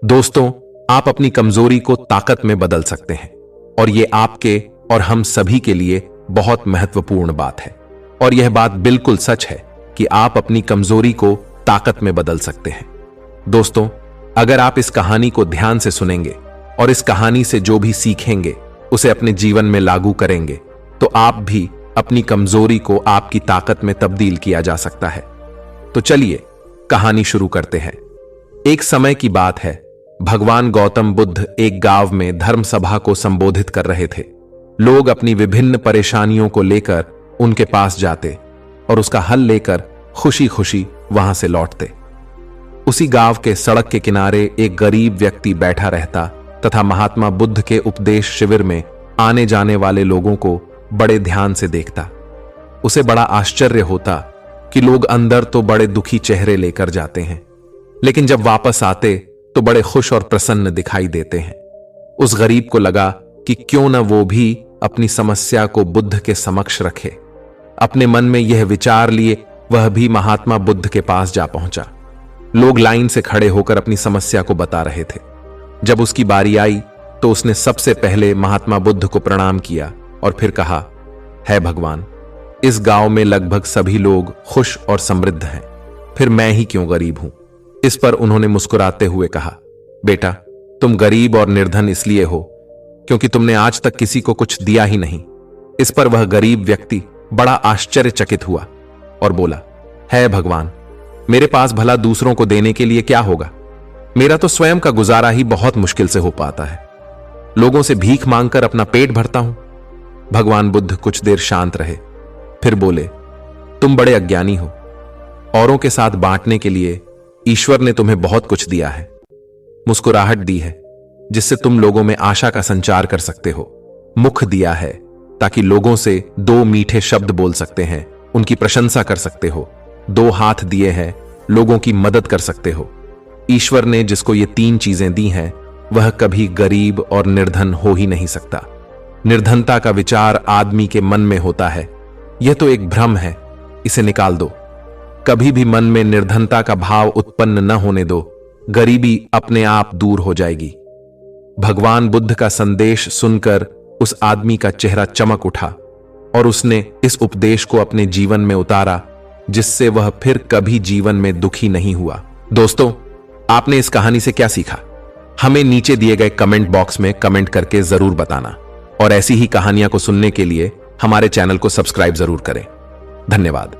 दोस्तों, आप अपनी कमजोरी को ताकत में बदल सकते हैं और यह आपके और हम सभी के लिए बहुत महत्वपूर्ण बात है। और यह बात बिल्कुल सच है कि आप अपनी कमजोरी को ताकत में बदल सकते हैं। दोस्तों, अगर आप इस कहानी को ध्यान से सुनेंगे और इस कहानी से जो भी सीखेंगे उसे अपने जीवन में लागू करेंगे तो आप भी अपनी कमजोरी को आपकी ताकत में तब्दील किया जा सकता है। तो चलिए कहानी शुरू करते हैं। एक समय की बात है, भगवान गौतम बुद्ध एक गांव में धर्म सभा को संबोधित कर रहे थे। लोग अपनी विभिन्न परेशानियों को लेकर उनके पास जाते और उसका हल लेकर खुशी खुशी वहां से लौटते। उसी गांव के सड़क के किनारे एक गरीब व्यक्ति बैठा रहता तथा महात्मा बुद्ध के उपदेश शिविर में आने जाने वाले लोगों को बड़े ध्यान से देखता। उसे बड़ा आश्चर्य होता कि लोग अंदर तो बड़े दुखी चेहरे लेकर जाते हैं, लेकिन जब वापस आते तो बड़े खुश और प्रसन्न दिखाई देते हैं। उस गरीब को लगा कि क्यों न वो भी अपनी समस्या को बुद्ध के समक्ष रखे। अपने मन में यह विचार लिए वह भी महात्मा बुद्ध के पास जा पहुंचा। लोग लाइन से खड़े होकर अपनी समस्या को बता रहे थे। जब उसकी बारी आई तो उसने सबसे पहले महात्मा बुद्ध को प्रणाम किया और फिर कहा, है भगवान, इस गांव में लगभग सभी लोग खुश और समृद्ध हैं, फिर मैं ही क्यों गरीब हूं। इस पर उन्होंने मुस्कुराते हुए कहा, बेटा, तुम गरीब और निर्धन इसलिए हो क्योंकि तुमने आज तक किसी को कुछ दिया ही नहीं। इस पर वह गरीब व्यक्ति बड़ा आश्चर्यचकित हुआ और बोला, है भगवान, मेरे पास भला दूसरों को देने के लिए क्या होगा। मेरा तो स्वयं का गुजारा ही बहुत मुश्किल से हो पाता है। लोगों से भीख मांगकर अपना पेट भरता हूं। भगवान बुद्ध कुछ देर शांत रहे, फिर बोले, तुम बड़े अज्ञानी हो। औरों के साथ बांटने के लिए ईश्वर ने तुम्हें बहुत कुछ दिया है। मुस्कुराहट दी है जिससे तुम लोगों में आशा का संचार कर सकते हो। मुख दिया है ताकि लोगों से दो मीठे शब्द बोल सकते हैं, उनकी प्रशंसा कर सकते हो। दो हाथ दिए हैं, लोगों की मदद कर सकते हो। ईश्वर ने जिसको ये तीन चीजें दी हैं वह कभी गरीब और निर्धन हो ही नहीं सकता। निर्धनता का विचार आदमी के मन में होता है, यह तो एक भ्रम है, इसे निकाल दो। कभी भी मन में निर्धनता का भाव उत्पन्न न होने दो, गरीबी अपने आप दूर हो जाएगी। भगवान बुद्ध का संदेश सुनकर उस आदमी का चेहरा चमक उठा और उसने इस उपदेश को अपने जीवन में उतारा, जिससे वह फिर कभी जीवन में दुखी नहीं हुआ। दोस्तों, आपने इस कहानी से क्या सीखा? हमें नीचे दिए गए कमेंट बॉक्स में कमेंट करके जरूर बताना और ऐसी ही कहानियां को सुनने के लिए हमारे चैनल को सब्सक्राइब जरूर करें। धन्यवाद।